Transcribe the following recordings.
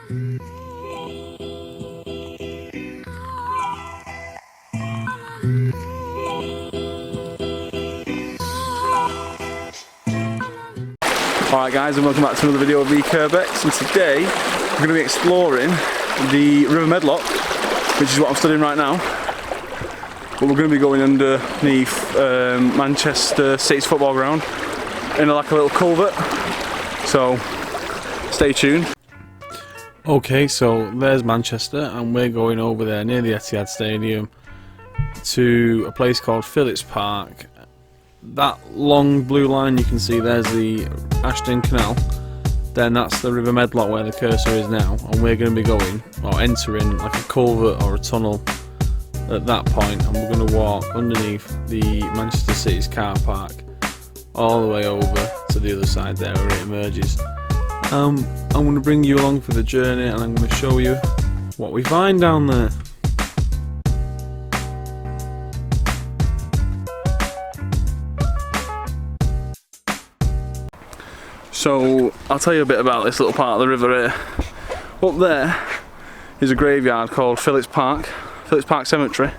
Alright guys, and welcome back to another video of the Curbex, and today we're going to be exploring the River Medlock, which is what I'm studying right now. But we're going to be going underneath Manchester City's football ground in like a little culvert, so stay tuned. Okay, so there's Manchester and we're going over there near the Etihad Stadium to a place called Phillips Park. That long blue line you can see, there's the Ashton Canal, then that's the River Medlock where the cursor is now, and we're going to be going, or entering, like a culvert or a tunnel at that point, and we're going to walk underneath the Manchester City's car park all the way over to the other side there where it emerges. I'm going to bring you along for the journey and I'm going to show you what we find down there. So I'll tell you a bit about this little part of the river here. Up there is a graveyard called Phillips Park Cemetery,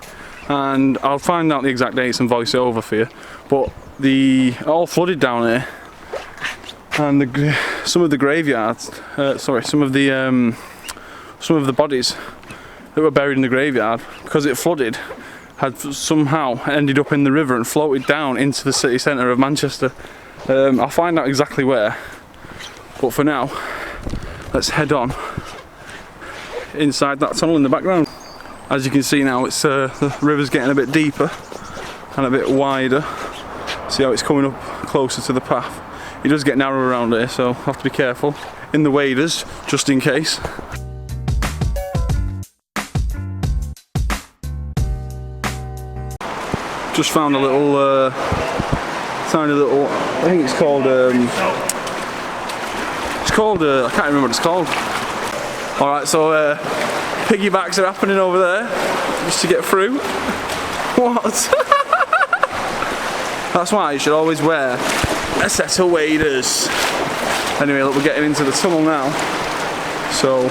and I'll find out the exact dates and voice it over for you. But it all flooded down here, and some of the graveyards, some of the bodies that were buried in the graveyard, because it flooded, had somehow ended up in the river and floated down into the city centre of Manchester. I'll find out exactly where, but for now let's head on inside that tunnel in the background. As you can see now, it's the river's getting a bit deeper and a bit wider. See how it's coming up closer to the path. It does get narrow around here, so have to be careful in the waders just in case. Just found a little tiny little, I think it's called, I can't remember what it's called. Alright, so piggybacks are happening over there, just to get through. What? That's why you should always wear a set of waders. Anyway, look, we're getting into the tunnel now, so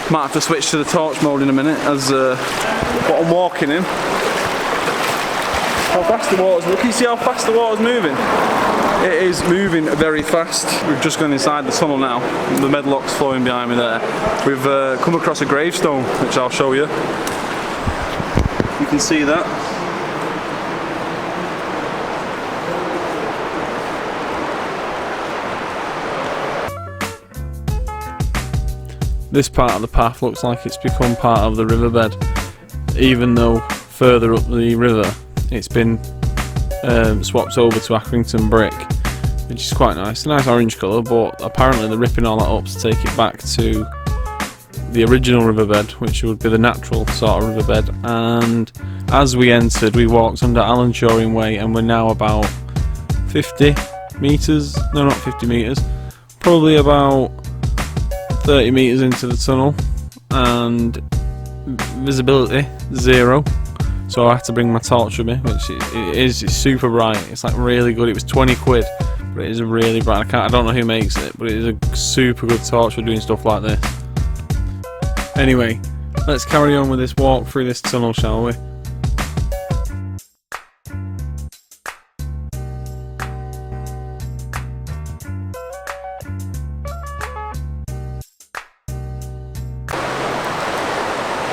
might have to switch to the torch mode in a minute as what I'm walking in. How fast the water's, look, you see how fast the water's moving? It is moving very fast. We've just gone inside the tunnel now. The Medlock's flowing behind me there. We've come across a gravestone, which I'll show you. You can see that. This part of the path looks like it's become part of the riverbed, even though further up the river it's been swapped over to Accrington brick, which is quite nice. A nice orange colour, but apparently they're ripping all that up to take it back to the original riverbed, which would be the natural sort of riverbed. And as we entered, we walked under Alan Shoring Way, and we're now about 50 metres, no, not 50 metres, probably about 30 metres into the tunnel, and visibility 0. So I had to bring my torch with me, which it's super bright. It's like really good. It was 20 quid, but it is really bright. I don't know who makes it, but it is a super good torch for doing stuff like this. Anyway, let's carry on with this walk through this tunnel, shall we?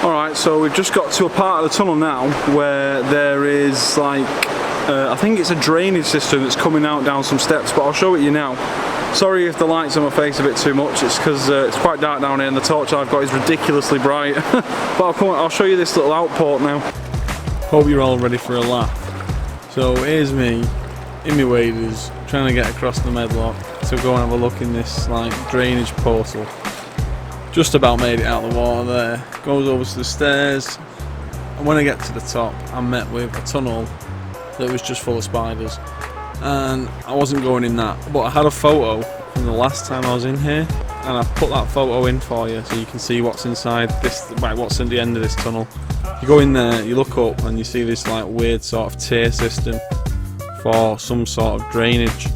Alright, so we've just got to a part of the tunnel now where there is like, I think it's a drainage system that's coming out down some steps, but I'll show it you now. Sorry if the light's on my face a bit too much, it's because it's quite dark down here and the torch I've got is ridiculously bright. But I'll show you this little outport now. Hope you're all ready for a laugh. So here's me, in my waders, trying to get across the Medlock to go and have a look in this like drainage portal. Just about made it out of the water there, goes over to the stairs, and when I get to the top I'm met with a tunnel that was just full of spiders, and I wasn't going in that, but I had a photo from the last time I was in here, and I've put that photo in for you so you can see what's inside this, right, what's at the end of this tunnel. You go in there, you look up and you see this like weird sort of tier system for some sort of drainage.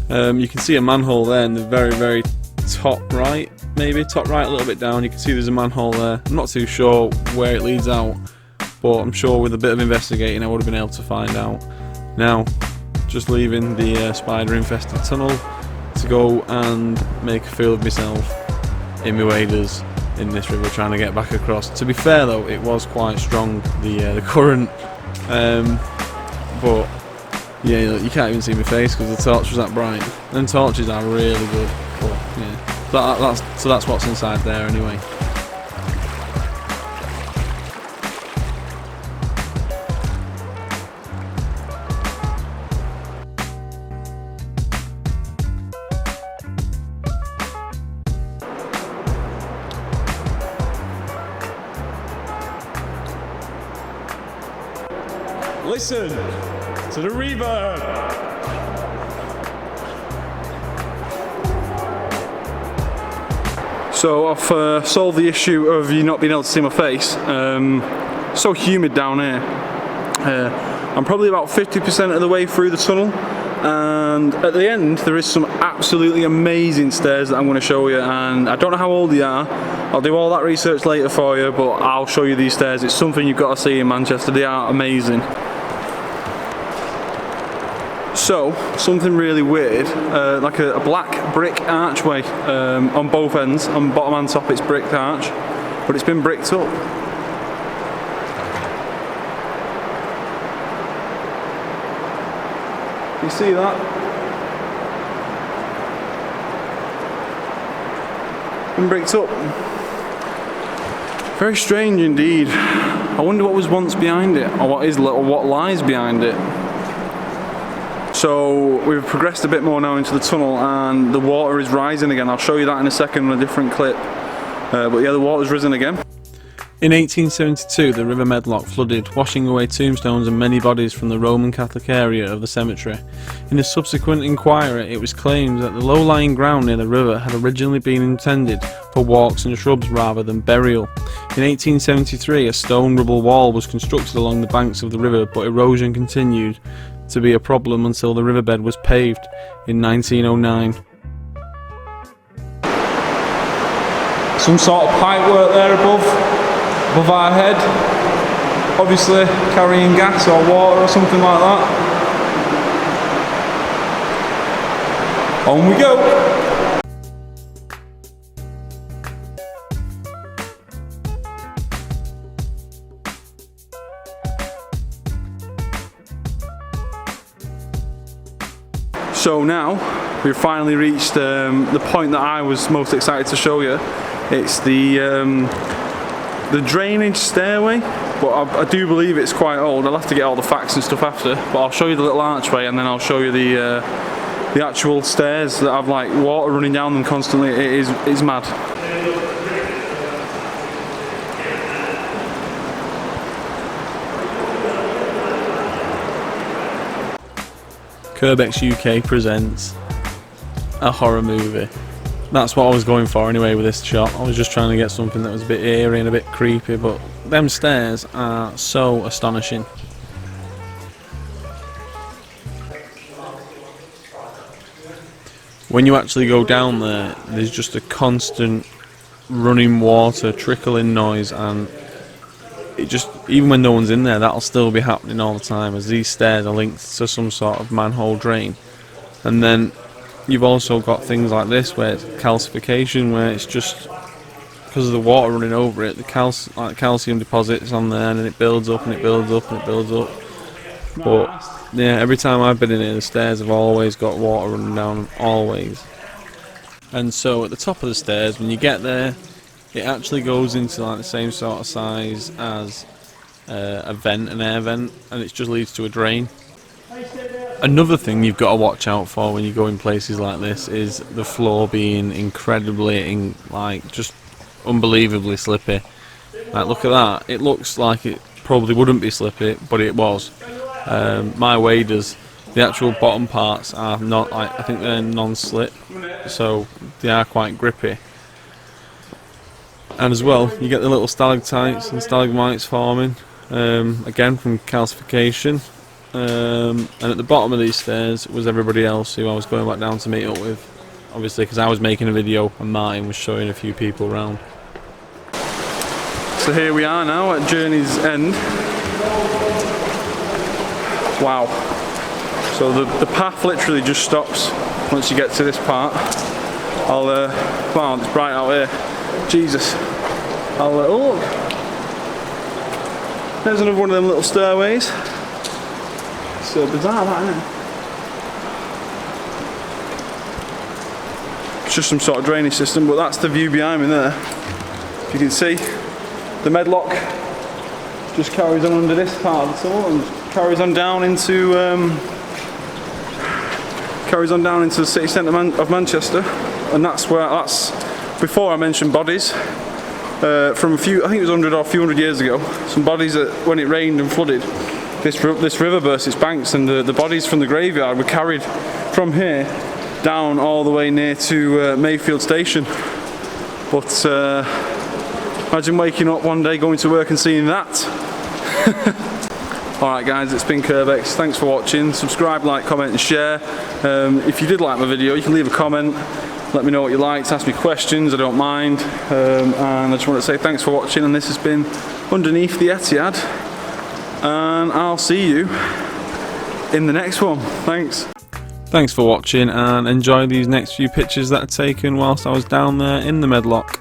You can see a manhole there in the very top right, maybe top right a little bit down. You can see there's a manhole there. I'm not too sure where it leads out, but I'm sure with a bit of investigating I would have been able to find out. Now, just leaving the spider infested tunnel to go and make a fool of myself in my waders in this river, trying to get back across. To be fair though, it was quite strong, the current, but yeah, you can't even see my face because the torch was that bright. Them torches are really good, but yeah, so that's what's inside there anyway. Listen to the reverb. So I've solved the issue of you not being able to see my face. So humid down here. I'm probably about 50% of the way through the tunnel, and at the end there is some absolutely amazing stairs that I'm going to show you, and I don't know how old they are. I'll do all that research later for you, but I'll show you these stairs. It's something you've got to see in Manchester. They are amazing. So, something really weird, like a black brick archway on both ends. On bottom and top it's bricked arch, but it's been bricked up. You see that? Been bricked up. Very strange indeed. I wonder what was once behind it, or what lies behind it. So we've progressed a bit more now into the tunnel, and the water is rising again. I'll show you that in a second on a different clip. But yeah, the water's risen again. In 1872, the River Medlock flooded, washing away tombstones and many bodies from the Roman Catholic area of the cemetery. In a subsequent inquiry, it was claimed that the low-lying ground near the river had originally been intended for walks and shrubs rather than burial. In 1873, a stone rubble wall was constructed along the banks of the river, but erosion continued to be a problem until the riverbed was paved in 1909. Some sort of pipe work there above our head, obviously carrying gas or water or something like that. On we go! So now we've finally reached the point that I was most excited to show you. It's the drainage stairway, but I do believe it's quite old. I'll have to get all the facts and stuff after, but I'll show you the little archway and then I'll show you the actual stairs that have like water running down them constantly. It's mad. CurbexUK presents a horror movie. That's what I was going for anyway with this shot. I was just trying to get something that was a bit eerie and a bit creepy, but them stairs are so astonishing. When you actually go down there, there's just a constant running water, trickling noise, and it just, even when no one's in there, that'll still be happening all the time, as these stairs are linked to some sort of manhole drain. And then you've also got things like this where it's calcification, where it's just because of the water running over it, the calcium deposits on there, and then it builds up and it builds up and it builds up. But yeah, every time I've been in here, the stairs have always got water running down them, always. And so at the top of the stairs, when you get there, it actually goes into like the same sort of size as a vent, an air vent, and it just leads to a drain. Another thing you've got to watch out for when you go in places like this is the floor being incredibly, just unbelievably slippy. Like, look at that. It looks like it probably wouldn't be slippy, but it was. My waders, the actual bottom parts are not, I think they're non-slip, so they are quite grippy. And as well, you get the little stalactites and stalagmites forming, again from calcification. And at the bottom of these stairs was everybody else who I was going back down to meet up with. obviously because I was making a video and Martin was showing a few people around. So here we are now at Journey's End. Wow. So the path literally just stops once you get to this part. Wow, it's bright out here. Jesus. Oh look. There's another one of them little stairways. So bizarre that, isn't it? It's just some sort of drainage system, but that's the view behind me there. If you can see, the Medlock just carries on under this part of the tunnel and carries on down into the city centre of Manchester, and that's before I mentioned bodies from I think it was 100 or a few hundred years ago. Some bodies that when it rained and flooded, this river burst its banks, and the bodies from the graveyard were carried from here down all the way near to Mayfield Station. But imagine waking up one day, going to work and seeing that. Alright guys, it's been Curbex. Thanks for watching. Subscribe, like, comment and share. If you did like my video, you can leave a comment. Let me know what you liked, ask me questions, I don't mind. And I just want to say thanks for watching, and this has been Underneath the Etihad. And I'll see you in the next one. Thanks. Thanks for watching, and enjoy these next few pictures that are taken whilst I was down there in the Medlock.